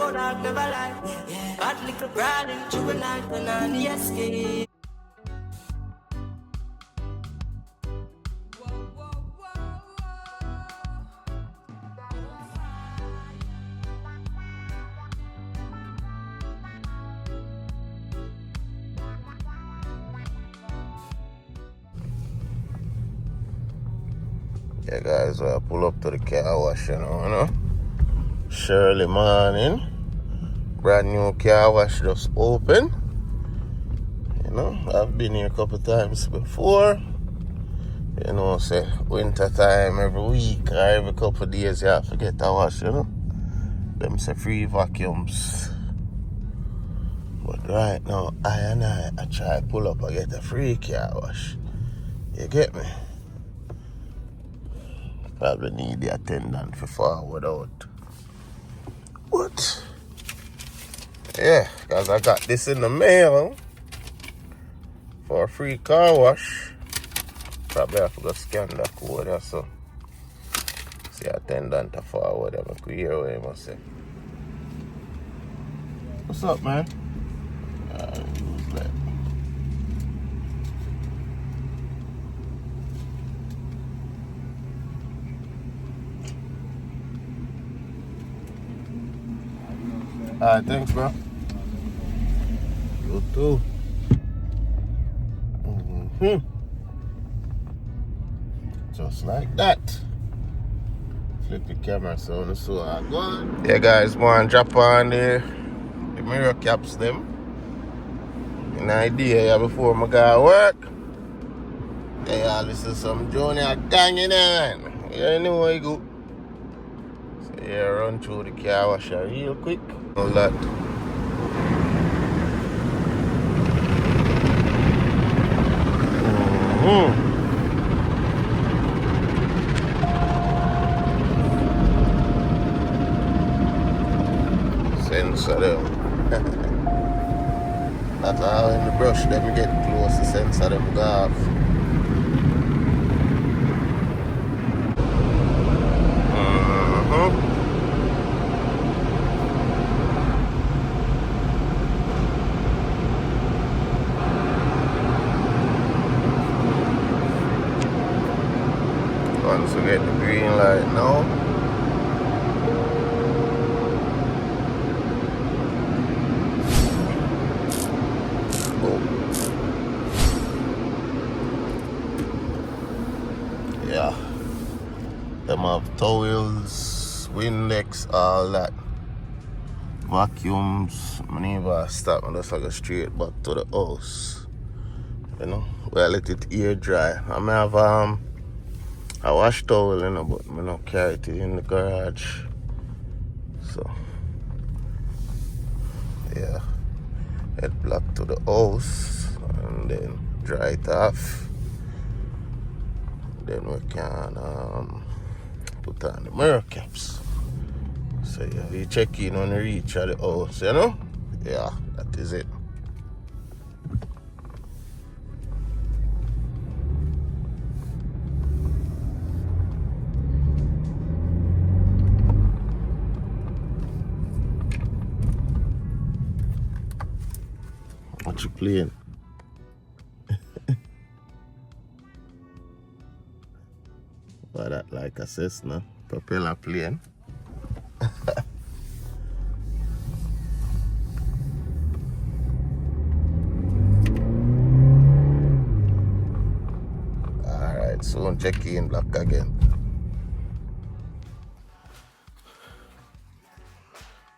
go dark, never lie. Yeah, bad little crawling through the night when I need escape. Yeah, guys, I pull up to the car wash, you know. Shirley morning. Brand new car wash just open. You know, I've been here a couple times before. You know, say winter time every week or every couple of days you have to get a wash, you know. Them say free vacuums. But right now, I try pull up and get a free car wash. You get me? Probably need the attendant for forward out. What? Yeah, because I got this in the mail for a free car wash. Probably have to go scan the code or so. See attendant to forward and I could hear what he must say. What's up, man? Who's that? Alright, thanks, bro. You too. Just like that. Flip the camera so I so I go on. Yeah, guys, one drop on the mirror caps them. An idea yeah, before I go work. They all listen to some junior gang in there, man. You know where you go. So yeah, run through the car wash real quick. All that. Sensor them. That's how in the brush them get close, the sensor them go off. Once we get the green light now. Yeah. Them have towels, Windex, all that. Vacuums. I never stop and just go straight back to the house. You know, we let it air dry. I may have a wash towel, you know, but I don't carry it in the garage. So yeah. Head back to the house and then dry it off. Then we can put on the mirror caps. So yeah, we check in when we reach at the house, you know? Yeah, that is it. What you playing? Why that like a Cessna propeller plane? Alright, soon check in black again.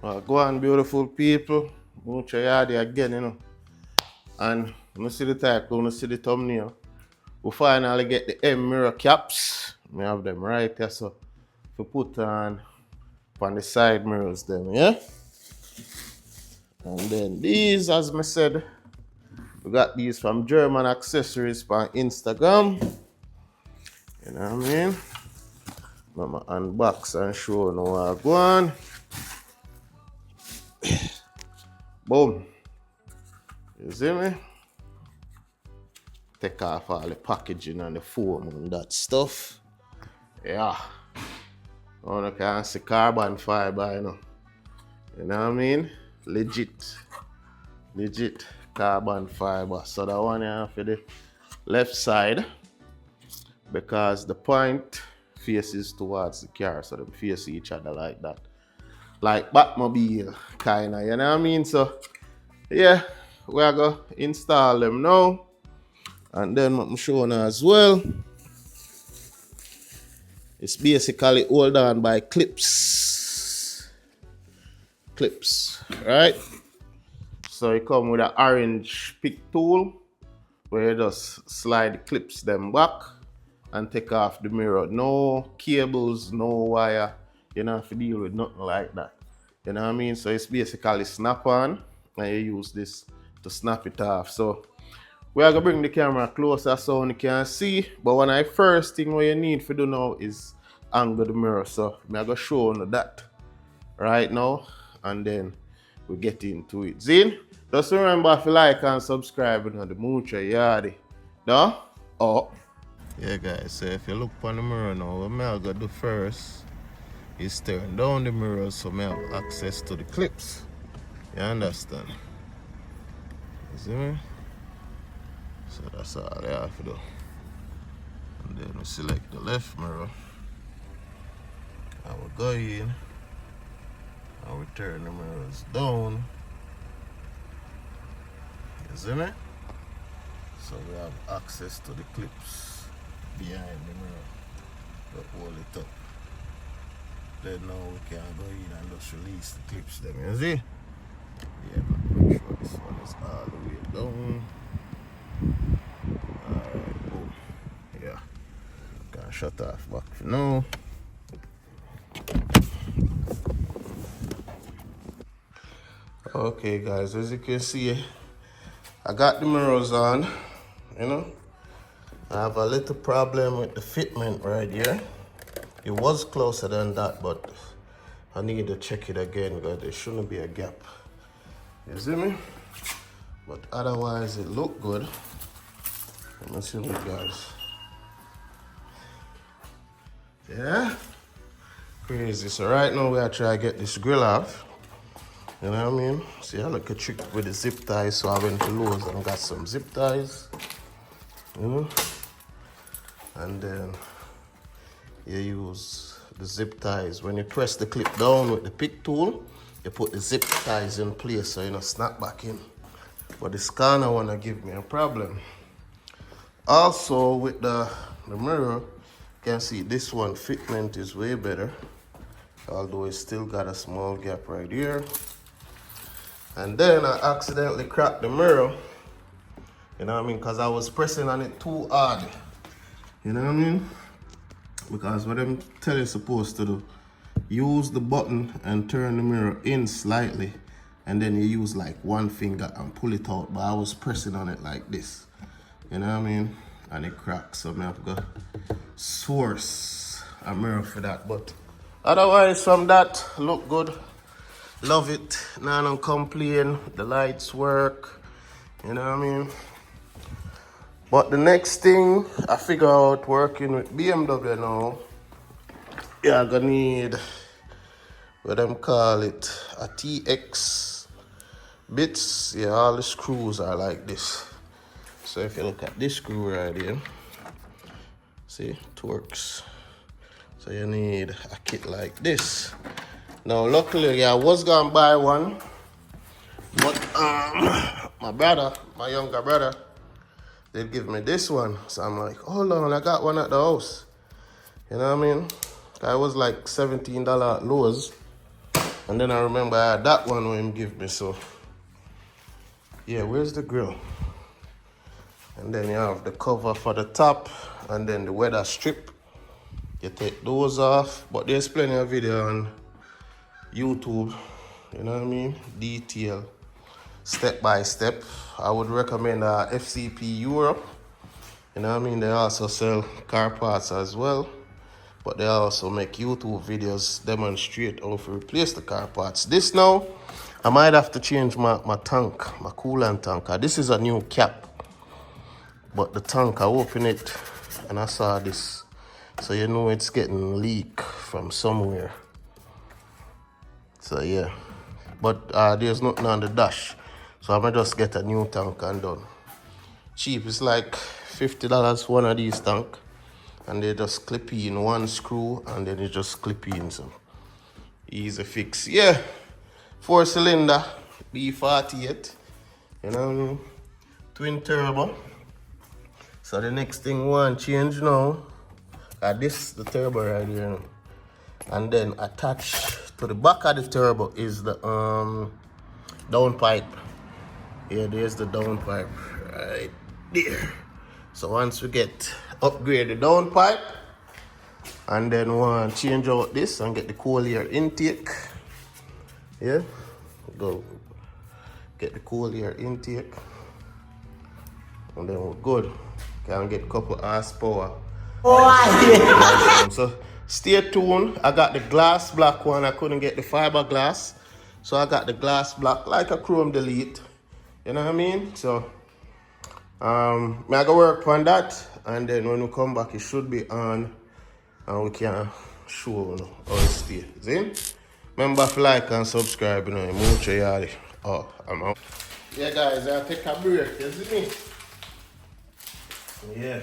Well, go on, beautiful people. Much yard again, you know. And you see the title, you see the thumbnail. We finally get the M mirror caps. We have them right here, so we put on the side mirrors them, yeah? And then these, as I said, we got these from German Accessories on Instagram. You know what I mean? I'm gonna unbox and show you what I go on. Boom. You see me? Take off all the packaging and the foam and that stuff. Yeah. You can see carbon fiber, you know. You know what I mean? Legit carbon fiber. So that one here for the left side because the point faces towards the car, so they face each other like that. Like Batmobile, kinda, you know what I mean? So yeah, we are gonna install them now. And then what I'm showing you as well. It's basically hold on by clips. Clips, right? So it come with an orange pick tool where you just slide the clips them back and take off the mirror. No cables, no wire. You don't have to deal with nothing like that. You know what I mean? So it's basically snap on and you use this to snap it off. So we are gonna bring the camera closer so you can see. But one of the first thing what you need to do now is angle the mirror. So I'm gonna show you that right now and then we get into it. Zin, just remember to like and subscribe on the Moocher Yardy. No? Oh. Yeah guys, so if you look on the mirror now, what I'm gonna do first is turn down the mirror so I have access to the clips. You understand? You see me? So that's all I have to do. And then we select the left mirror. And we go in. And we turn the mirrors down. You see me? So we have access to the clips behind the mirror. We hold it up. Then now we can go in and just release the clips them. You see? Yeah, but make sure this one is all the way down. Alright, boom. Yeah. Can shut off back for now. Okay guys, as you can see, I got the mirrors on, you know. I have a little problem with the fitment right here. It was closer than that, but I need to check it again because there shouldn't be a gap. You see me? But otherwise it look good. Let me see what guys. Yeah? Crazy. So right now we are trying to get this grill off. You know what I mean? See, I like a trick with the zip ties, so I went to Lowe's and got some zip ties. You know? And then you use the zip ties. When you press the clip down with the pick tool, you put the zip ties in place so you don't snap back in. But this corner wanna give me a problem. Also with the mirror, you can see this one fitment is way better. Although it's still got a small gap right here. And then I accidentally cracked the mirror. You know what I mean? Because I was pressing on it too hard. You know what I mean? Because what I'm telling you supposed to do, use the button and turn the mirror in slightly. And then you use like one finger and pull it out. But I was pressing on it like this. You know what I mean? And it cracked. So I have to source a mirror for that. But otherwise from that, look good. Love it. Now I don't complain. The lights work. You know what I mean? But the next thing I figure out working with BMW now, yeah, I'm gonna need what them call it, a TX bits. Yeah, all the screws are like this. So if you look at this screw right here, see, it works. So you need a kit like this. Now luckily, yeah, I was gonna buy one, but my brother, my younger brother, they'd give me this one. So I'm like, hold on, I got one at the house. You know what I mean? That was like $17 at Lowe's. And then I remember I had that one when him give me, so. Yeah, where's the grill? And then you have the cover for the top and then the weather strip. You take those off, but there's plenty of video on YouTube, you know what I mean? Detail, step by step. I would recommend FCP Europe. You know what I mean? They also sell car parts as well. But they also make YouTube videos demonstrate how to replace the car parts. This now, I might have to change my tank, my coolant tank. This is a new cap. But the tank, I opened it and I saw this. So you know it's getting leak from somewhere. So yeah, but there's nothing on the dash. So I'm gonna just get a new tank and done. Cheap, it's like $50 for one of these tank. And they just clip in one screw and then you just clip in, so easy fix. Yeah, 4-cylinder B48, you know what I mean? Twin turbo. So the next thing one change now, this the turbo right here now. And then attached to the back of the turbo is the downpipe. Yeah, there's the downpipe right there. So once we get upgrade the downpipe, and then we'll change out this and get the cool air intake. Yeah, go get the cool air intake, and then we're good. Can get a couple horsepower. So stay tuned. I got the glass black one. I couldn't get the fiberglass, so I got the glass black like a chrome delete. You know what I mean? So I gotta work on that, and then when we come back, it should be on, and we can show you how it stay. See? Remember to like and subscribe. You know, mucho yari. Oh, I'm out. Yeah, guys, I'll take a break. You see me? Yeah.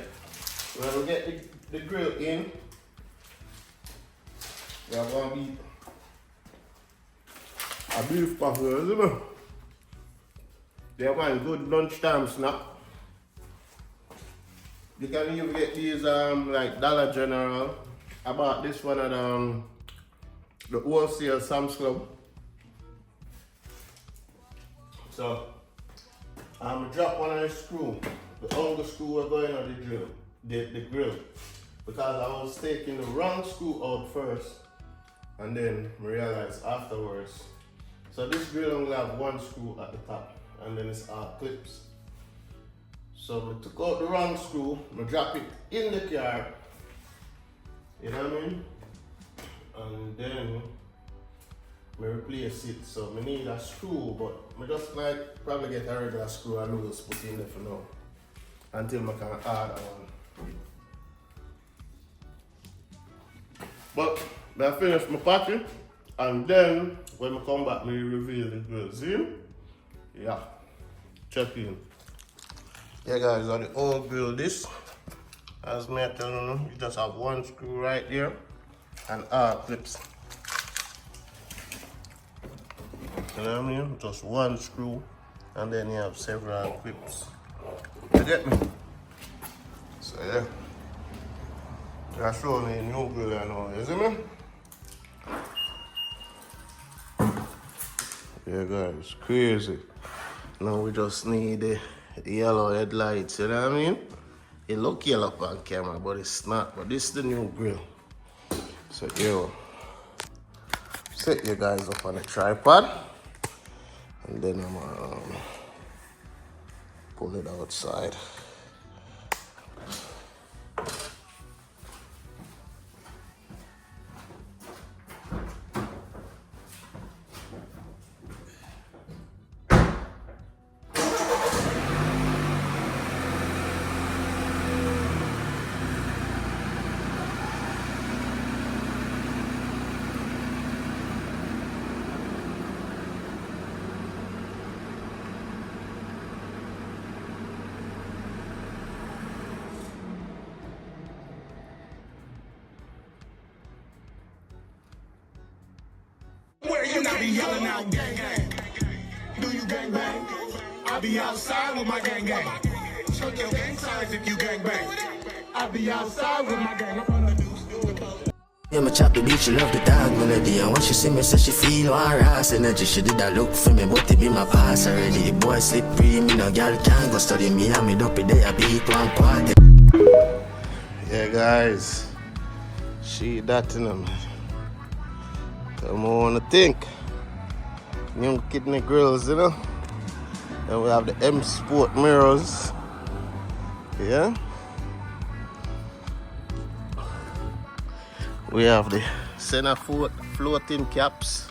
When we get the grill in, we are gonna be a beef buffalo, you see me? They want good lunchtime snack. You can even get these like Dollar General. I bought this one at the wholesale Sam's Club. So drop one of the screw. The only screw we're going on the grill. Because I was taking the wrong screw out first and then realized afterwards. So this grill only have one screw at the top and then it's all clips. So I took out the wrong screw, I drop it in the car, you know what I mean? And then I replace it. So I need a screw, but I just like probably get a regular screw and loose put in there for now. Until I can add one. But I finish my packing and then when I come back, I reveal the grill. See? Yeah. Check in. Yeah guys, on the old grill this, as me telling you, you just have one screw right here and clips. You know what I mean? Just one screw and then you have several clips. You get me? So yeah. That's showing me a new grill I know, you see me? Yeah guys, crazy. Now we just need the yellow headlights, you know what I mean? It look yellow on camera, but it's not. But this is the new grill. So here, set you guys up on a tripod, and then I'm gonna pull it outside. I be yelling out gang gang. Do you gang bang? I be outside with my gang gang. Check your gang signs if you gang bang. I be outside with my gang. I'm on the news. Yeah, my chop the beat, she love the dog melody. And when she see me, say she feel her ass energy. She did that look for me, but it be my pass already. The boy slippery, me no girl can't go study me. And me dopey day, I beat one party. Yeah guys, she that in them. Come on, to think. New kidney grills, you know. And we have the M Sport mirrors. Yeah. We have the center floating caps.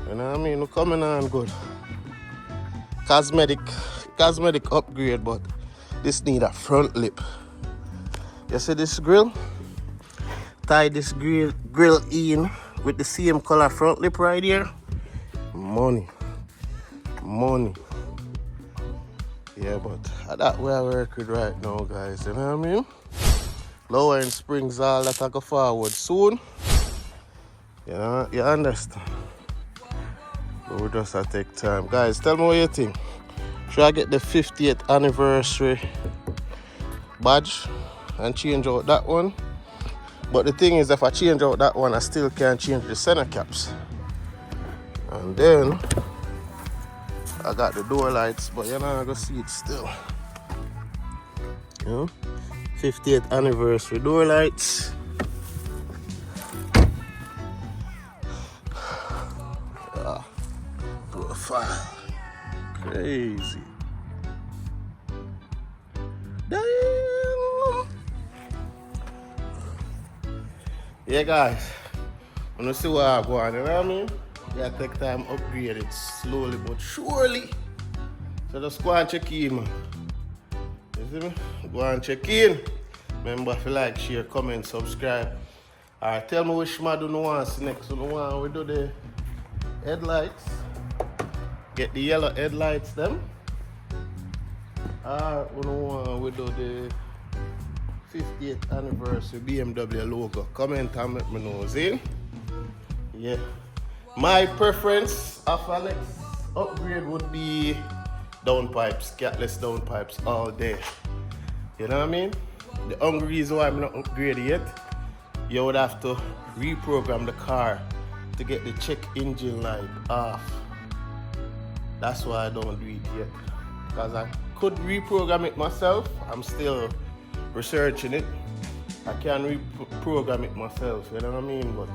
You know what I mean? We're coming on good. Cosmetic upgrade, but this need a front lip. You see this grill? Tie this grill in with the same color front lip right here. money. Yeah, but that way I work with right now, guys, you know what I mean? Lowering springs all that I go forward soon. You know, you understand? But we just have to take time. Guys, tell me what you think. Should I get the 50th anniversary badge and change out that one? But the thing is, if I change out that one, I still can't change the center caps. And then I got the door lights, but you're not gonna see it still. You know, 50th anniversary door lights. Yeah, profile. Crazy. Damn. Yeah, guys. When you see what I go on, you know what I mean? Yeah, take time upgrade it slowly but surely. So just go and check in, man. You see me? Go and check in. Remember, if you like, share, comment, subscribe. Alright, tell me which mod you want to see next. You want we do the headlights. Get the yellow headlights them. Or you want we do the 50th anniversary BMW logo. Comment and let me know, see? Yeah. My preference of our next upgrade would be downpipes, catless downpipes all day. You know what I mean? The only reason why I'm not upgraded yet, you would have to reprogram the car to get the check engine light off. That's why I don't do it yet. Because I could reprogram it myself. I'm still researching it. I can reprogram it myself, you know what I mean? But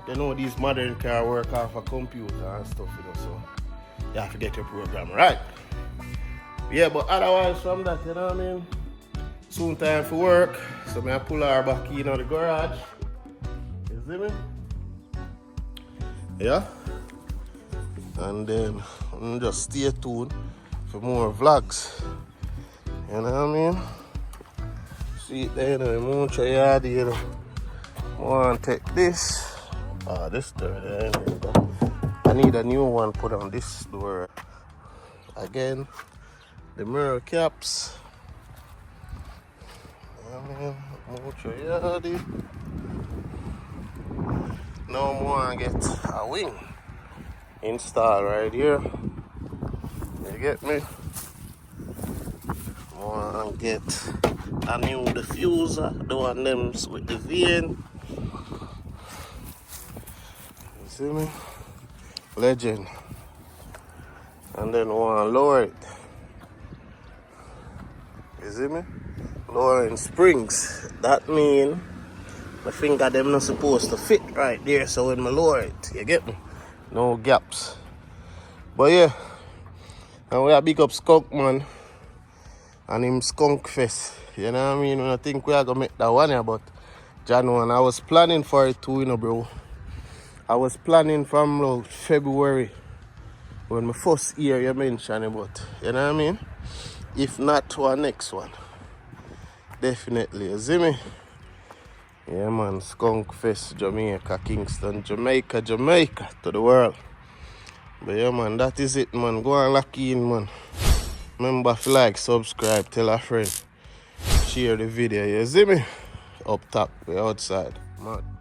you know these modern cars work off a computer and stuff, you know, so you have to get your program right. Yeah, but otherwise from that, you know what I mean? Soon time for work, so I pull her back in the garage. You see me? Yeah? And then just stay tuned for more vlogs. You know what I mean? See it there, you know, much yard, you know. I want to take this. This door there. I need a new one put on this door. Again, the mirror caps. Now I'm gonna get a wing installed right here. You get me? I wanna get a new diffuser, the one them with the vein. You see me? Legend. And then wanna lower it. You see me? Lowering springs. That mean my finger them not supposed to fit right there, so when I lower it, you get me? No gaps. But yeah, and we are big up Skunk man and him Skvnkfest. You know what I mean? When I think we are gonna make that one here, but January, I was planning for it too, you know, bro. I was planning from February when my first year you mentioned it, but you know what I mean? If not to our next one. Definitely, you see me? Yeah man, Skvnkfest, Jamaica, Kingston, Jamaica to the world. But yeah man, that is it man. Go and lock in man. Remember to like, subscribe, tell a friend. Share the video, you see me? Up top, we outside. Man.